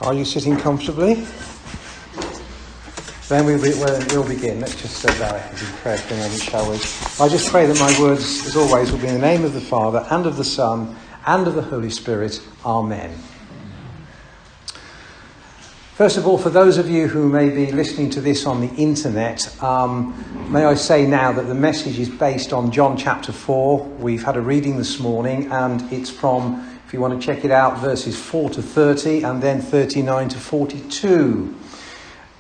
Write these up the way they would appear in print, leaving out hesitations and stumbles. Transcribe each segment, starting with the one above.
Are you sitting comfortably? Then we'll begin. Let's just bow our heads in prayer for a moment, shall we? I just pray that my words, as always, will be in the name of the Father, and of the Son, and of the Holy Spirit. Amen. First of all, for those of you who may be listening to this on the internet, may I say now that the message is based on John chapter 4. We've had a reading this morning, and it's from, if you want to check it out, verses 4 to 30, and then 39 to 42.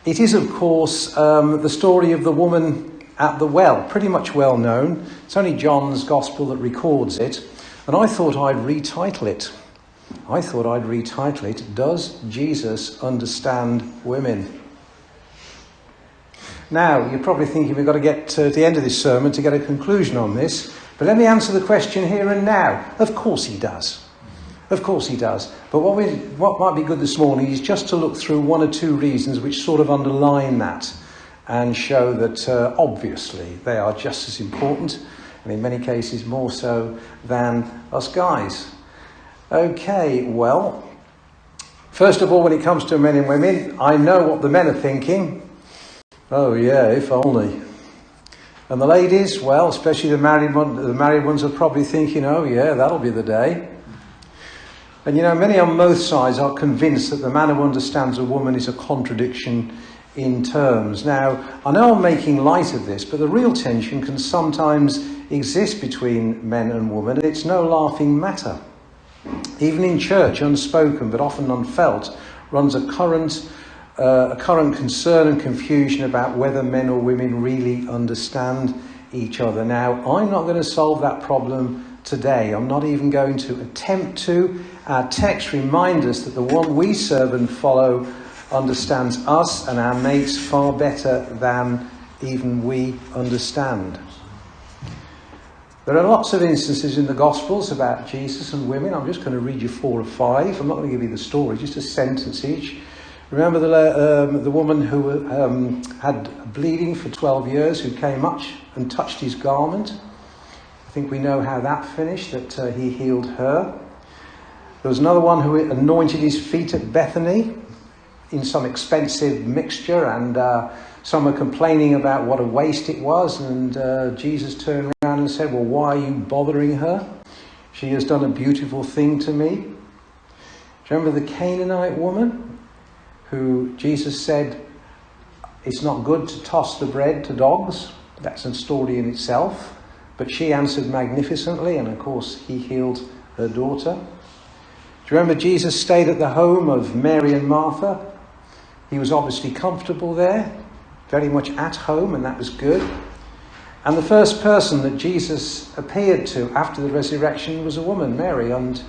It is, of course, the story of the woman at the well, pretty much well known. It's only John's Gospel that records it, and I thought I'd retitle it, Does Jesus Understand Women? Now, you're probably thinking we've got to get to the end of this sermon to get a conclusion on this, but let me answer the question here and now. Of course he does. Of course he does. But what might be good this morning is just to look through one or two reasons which sort of underline that and show that obviously they are just as important, and in many cases more so than us guys. Okay, well, first of all, when it comes to men and women, I know what the men are thinking. Oh yeah, if only. And the ladies, well, especially the married ones are probably thinking, oh yeah, that'll be the day. And you know, many on both sides are convinced that the man who understands a woman is a contradiction in terms. Now, I know I'm making light of this, but the real tension can sometimes exist between men and women, and it's no laughing matter. Even in church, unspoken but often unfelt, runs a current concern and confusion about whether men or women really understand each other. Now, I'm not going to solve that problem today. I'm not even going to attempt to. Our text reminds us that the one we serve and follow understands us and our mates far better than even we understand. There are lots of instances in the Gospels about Jesus and women. I'm just going to read you 4 or 5. I'm not going to give you the story, just a sentence each. Remember the woman who had bleeding for 12 years, who came up and touched his garment? I think we know how that finished, that he healed her. There was another one who anointed his feet at Bethany in some expensive mixture, and some were complaining about what a waste it was, and Jesus turned around and said, well, why are you bothering her? She has done a beautiful thing to me. Do you remember the Canaanite woman who Jesus said, it's not good to toss the bread to dogs? That's a story in itself. But she answered magnificently, and of course he healed her daughter. Do you remember Jesus stayed at the home of Mary and Martha? He was obviously comfortable there, very much at home, and that was good. And the first person that Jesus appeared to after the resurrection was a woman, Mary. And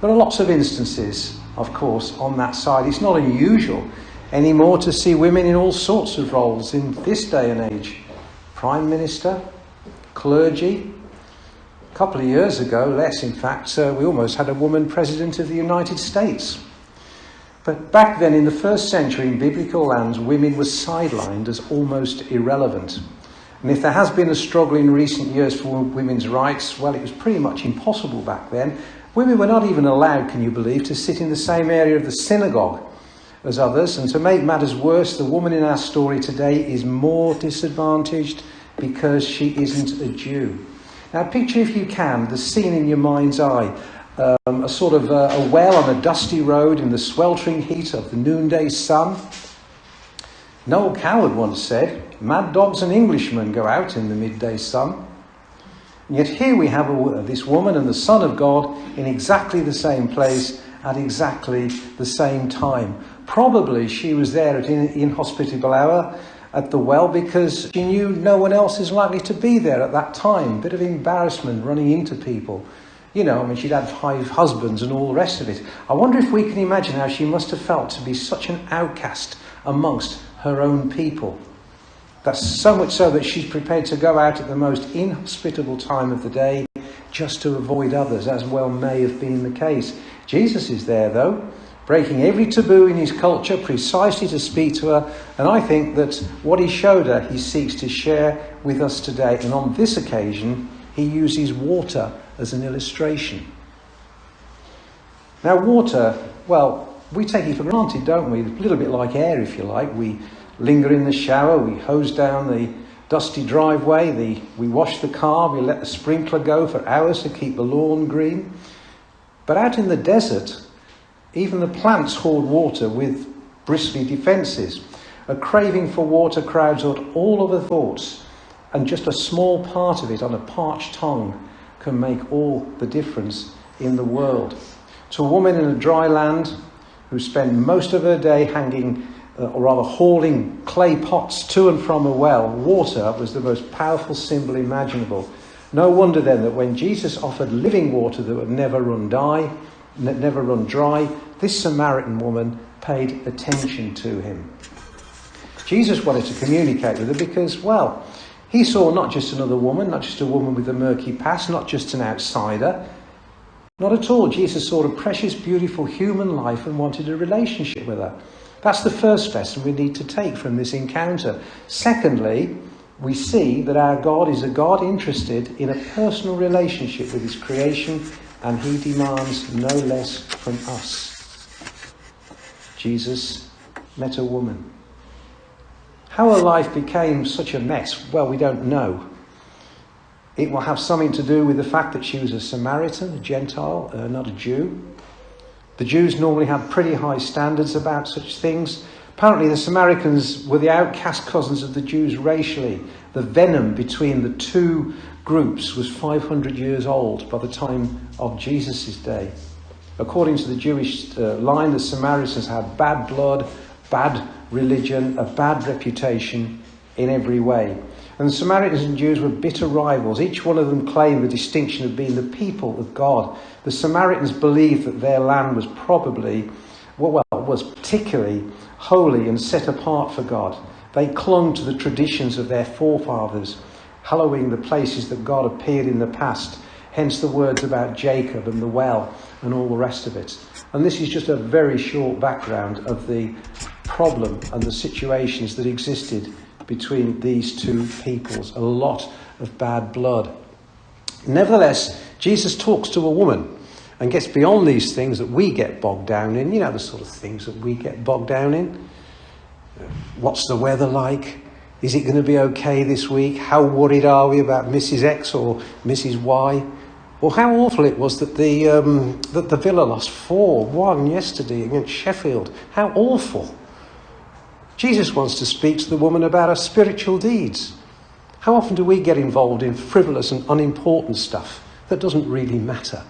there are lots of instances, of course, on that side. It's not unusual anymore to see women in all sorts of roles in this day and age. Prime Minister, clergy. A couple of years ago, less in fact, we almost had a woman president of the United States. But back then, in the first century, in biblical lands, women were sidelined as almost irrelevant. And if there has been a struggle in recent years for women's rights, well, it was pretty much impossible back then. Women were not even allowed, can you believe, to sit in the same area of the synagogue as others. And to make matters worse, the woman in our story today is more disadvantaged because she isn't a Jew. Now picture, if you can, the scene in your mind's eye. A sort of a well on a dusty road in the sweltering heat of the noonday sun. Noel Coward once said, mad dogs and Englishmen go out in the midday sun. And yet here we have this woman and the Son of God in exactly the same place at exactly the same time. Probably she was there at an inhospitable hour at the well because she knew no one else is likely to be there at that time. Bit of embarrassment running into people. You know, I mean, she'd had 5 husbands and all the rest of it. I wonder if we can imagine how she must have felt to be such an outcast amongst her own people. That's so much so that she's prepared to go out at the most inhospitable time of the day just to avoid others, as well may have been the case. Jesus is there, though, breaking every taboo in his culture precisely to speak to her. And I think that what he showed her, he seeks to share with us today. And on this occasion, he uses water as an illustration. Now water, well, we take it for granted, don't we? A little bit like air, if you like. We linger in the shower, we hose down the dusty driveway, we wash the car, we let the sprinkler go for hours to keep the lawn green. But out in the desert, even the plants hoard water with bristly defences. A craving for water crowds out all other thoughts, and just a small part of it on a parched tongue can make all the difference in the world. To a woman in a dry land who spent most of her day hauling clay pots to and from a well, water was the most powerful symbol imaginable. No wonder then that when Jesus offered living water that would never run dry, this Samaritan woman paid attention to him. Jesus wanted to communicate with her because, well, he saw not just another woman, not just a woman with a murky past, not just an outsider. Not at all. Jesus saw a precious, beautiful human life and wanted a relationship with her. That's the first lesson we need to take from this encounter. Secondly, we see that our God is a God interested in a personal relationship with his creation, and he demands no less from us. Jesus met a woman. How her life became such a mess, well, we don't know. It will have something to do with the fact that she was a Samaritan, a Gentile, not a Jew. The Jews normally had pretty high standards about such things. Apparently the Samaritans were the outcast cousins of the Jews racially. The venom between the two groups was 500 years old by the time of Jesus' day. According to the Jewish line, the Samaritans had bad blood, bad religion, a bad reputation in every way. And the Samaritans and Jews were bitter rivals. Each one of them claimed the distinction of being the people of God. The Samaritans believed that their land was was particularly holy and set apart for God. They clung to the traditions of their forefathers, hallowing the places that God appeared in the past. Hence the words about Jacob and the well and all the rest of it. And this is just a very short background of the problem and the situations that existed between these two peoples. A lot of bad blood. Nevertheless, Jesus talks to a woman and gets beyond these things that we get bogged down in. You know, the sort of things that we get bogged down in. What's the weather like? Is it going to be okay this week? How worried are we about Mrs. X or Mrs. Y? Or how awful it was that the Villa lost 4-1 yesterday against Sheffield. How awful. Jesus wants to speak to the woman about her spiritual deeds. How often do we get involved in frivolous and unimportant stuff that doesn't really matter,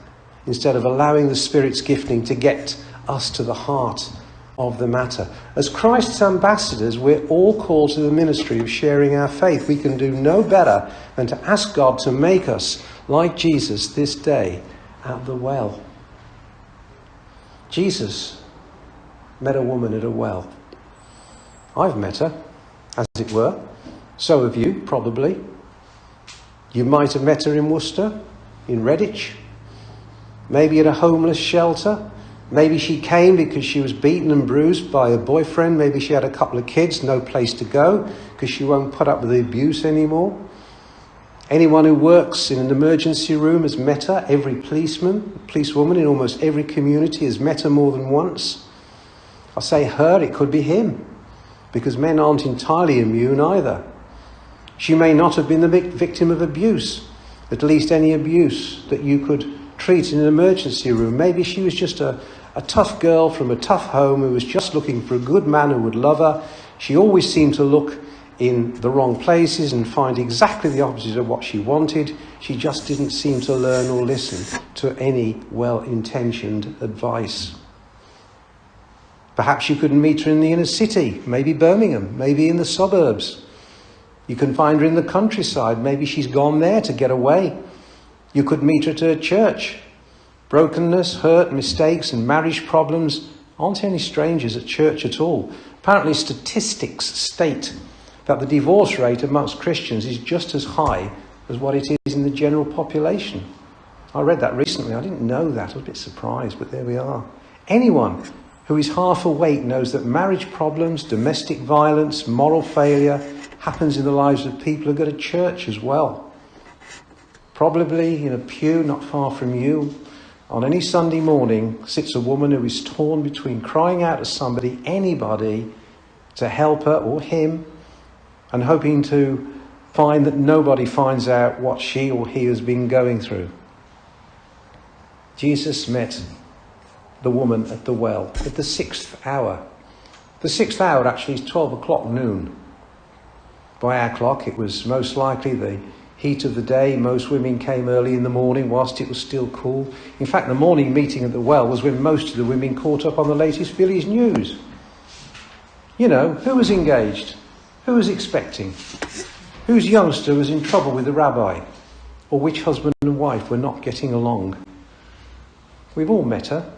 instead of allowing the Spirit's gifting to get us to the heart of the matter? As Christ's ambassadors, we're all called to the ministry of sharing our faith. We can do no better than to ask God to make us like Jesus this day at the well. Jesus met a woman at a well. I've met her, as it were. So have you, probably. You might have met her in Worcester, in Redditch, maybe at a homeless shelter. Maybe she came because she was beaten and bruised by her boyfriend. Maybe she had a couple of kids, no place to go because she won't put up with the abuse anymore. Anyone who works in an emergency room has met her. Every policewoman in almost every community has met her more than once. I say her, it could be him, because men aren't entirely immune either. She may not have been the victim of abuse, at least any abuse that you could treat in an emergency room. Maybe she was just a tough girl from a tough home who was just looking for a good man who would love her. She always seemed to look in the wrong places and find exactly the opposite of what she wanted. She just didn't seem to learn or listen to any well-intentioned advice. Perhaps you couldn't meet her in the inner city, maybe Birmingham, maybe in the suburbs. You can find her in the countryside. Maybe she's gone there to get away. You could meet her at her church. Brokenness, hurt, mistakes and marriage problems aren't any strangers at church at all. Apparently statistics state that the divorce rate amongst Christians is just as high as what it is in the general population. I read that recently. I didn't know that. I was a bit surprised, but there we are. Anyone who is half awake knows that marriage problems, domestic violence, moral failure happens in the lives of people who go to church as well. Probably in a pew not far from you, on any Sunday morning sits a woman who is torn between crying out to somebody, anybody, to help her or him, and hoping to find that nobody finds out what she or he has been going through. Jesus met the woman at the well at the 6th hour. The 6th hour actually is 12 o'clock noon. By our clock, it was most likely the heat of the day. Most women came early in the morning whilst it was still cool. In fact, the morning meeting at the well was when most of the women caught up on the latest village news. You know, who was engaged? Who was expecting? Whose youngster was in trouble with the rabbi? Or which husband and wife were not getting along? We've all met her.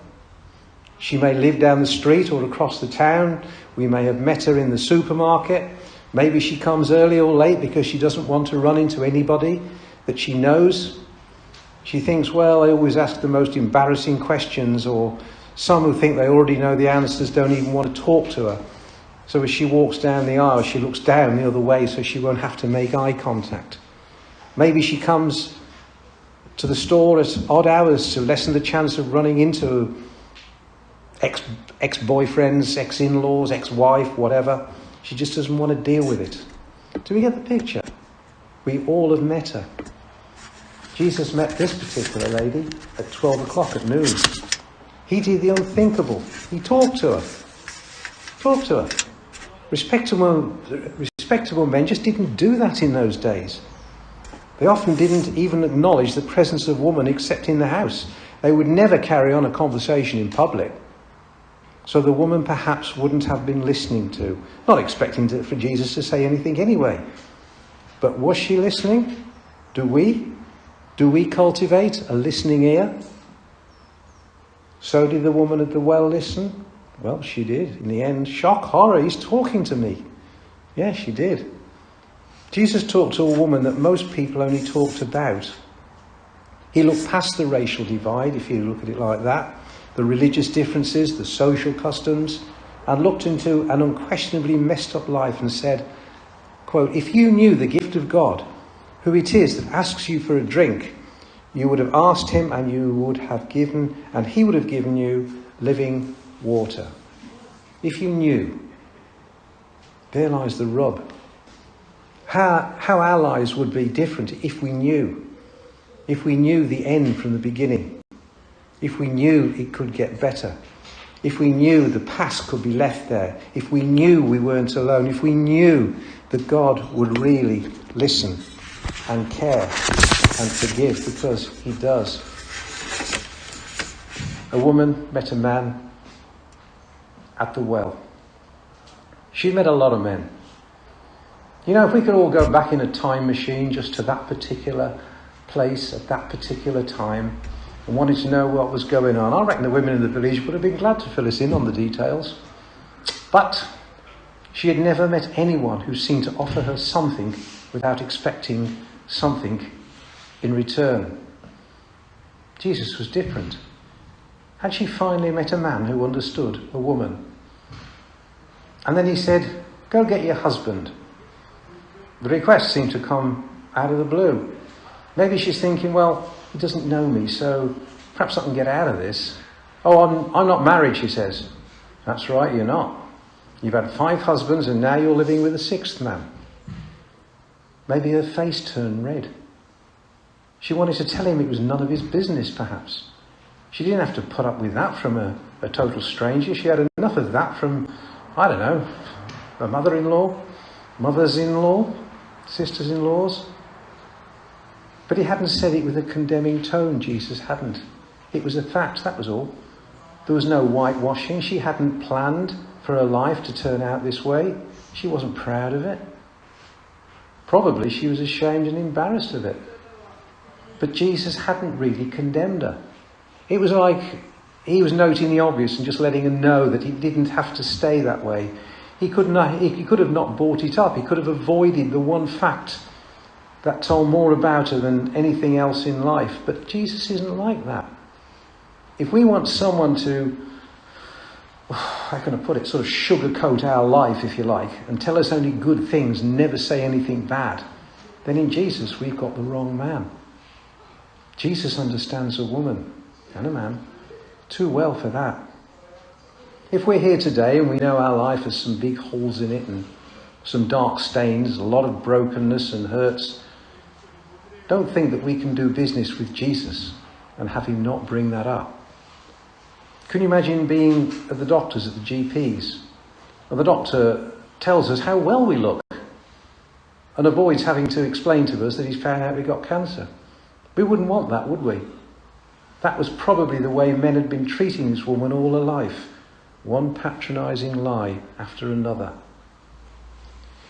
She may live down the street or across the town. We may have met her in the supermarket. Maybe she comes early or late because she doesn't want to run into anybody that she knows. She thinks, well, I always ask the most embarrassing questions, or some who think they already know the answers don't even want to talk to her. So as she walks down the aisle, she looks down the other way so she won't have to make eye contact. Maybe she comes to the store at odd hours to lessen the chance of running into ex-boyfriends, ex-in-laws, ex-wife, whatever. She just doesn't want to deal with it. Do we get the picture? We all have met her. Jesus met this particular lady at 12 o'clock at noon. He did the unthinkable. He talked to her. Talked to her. Respectable men just didn't do that in those days. They often didn't even acknowledge the presence of woman except in the house. They would never carry on a conversation in public. So the woman perhaps wouldn't have been listening to, not expecting for Jesus to say anything anyway. But was she listening? Do we cultivate a listening ear? So did the woman at the well listen? Well, she did. In the end, shock, horror, he's talking to me. Yeah, she did. Jesus talked to a woman that most people only talked about. He looked past the racial divide, if you look at it like that, the religious differences, the social customs, and looked into an unquestionably messed up life and said, quote, if you knew the gift of God, who it is that asks you for a drink, you would have asked him and he would have given you living water. If you knew. There lies the rub. How our lives would be different if we knew. If we knew the end from the beginning. If we knew it could get better. If we knew the past could be left there. If we knew we weren't alone. If we knew that God would really listen and care and forgive, because he does. A woman met a man at the well. She met a lot of men. You know, if we could all go back in a time machine just to that particular place at that particular time and wanted to know what was going on, I reckon the women in the village would have been glad to fill us in on the details. But she had never met anyone who seemed to offer her something without expecting something in return. Jesus was different. Had she finally met a man who understood a woman? And then he said, go get your husband. The request seemed to come out of the blue. Maybe she's thinking, well, he doesn't know me, so perhaps I can get out of this. Oh, I'm not married, she says. That's right, you're not. You've had 5 husbands and now you're living with a 6th man. Maybe her face turned red. She wanted to tell him it was none of his business, perhaps. She didn't have to put up with that from a total stranger. She had enough of that from, I don't know, a mother-in-law, mothers-in-law, sisters-in-laws. But he hadn't said it with a condemning tone. Jesus hadn't. It was a fact, that was all. There was no whitewashing. She hadn't planned for her life to turn out this way. She wasn't proud of it. Probably she was ashamed and embarrassed of it. But Jesus hadn't really condemned her. It was like he was noting the obvious and just letting her know that it didn't have to stay that way. He could have not brought it up. He could have avoided the one fact that told more about her than anything else in life. But Jesus isn't like that. If we want someone to, how can I put it, sort of sugarcoat our life, if you like, and tell us only good things, never say anything bad, then in Jesus we've got the wrong man. Jesus understands a woman. and a man. Too well for that. If we're here today and we know our life has some big holes in it and some dark stains, a lot of brokenness and hurts, don't think that we can do business with Jesus and have him not bring that up. Can you imagine being at the doctors, at the GPs, and the doctor tells us how well we look and avoids having to explain to us that he's found out we got cancer? We wouldn't want that, would we? That was probably the way men had been treating this woman all her life. One patronising lie after another.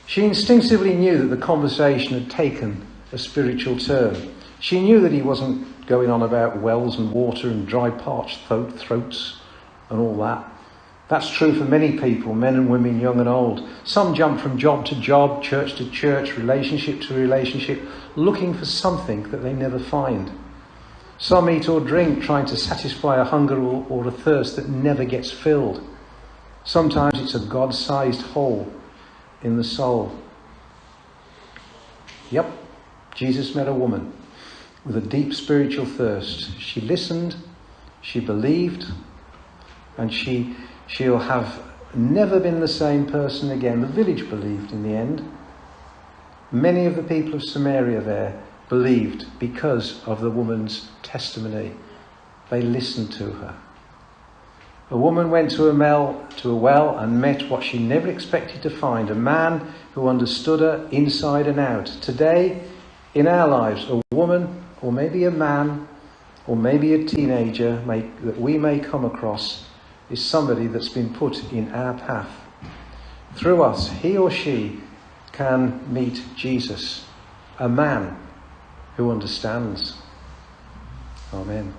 She instinctively knew that the conversation had taken a spiritual turn. She knew that he wasn't going on about wells and water and dry parched throats and all that. That's true for many people, men and women, young and old. Some jump from job to job, church to church, relationship to relationship, looking for something that they never find. Some eat or drink, trying to satisfy a hunger or a thirst that never gets filled. Sometimes it's a God-sized hole in the soul. Yep, Jesus met a woman with a deep spiritual thirst. She listened, she believed, and she'll have never been the same person again. The village believed in the end. Many of the people of Samaria there believed because of the woman's testimony. They listened to her. A woman went to a well and met what she never expected to find, a man who understood her inside and out. Today, in our lives, a woman, or maybe a man, or maybe a teenager that we may come across is somebody that's been put in our path. Through us, he or she can meet Jesus, a man who understands. Amen.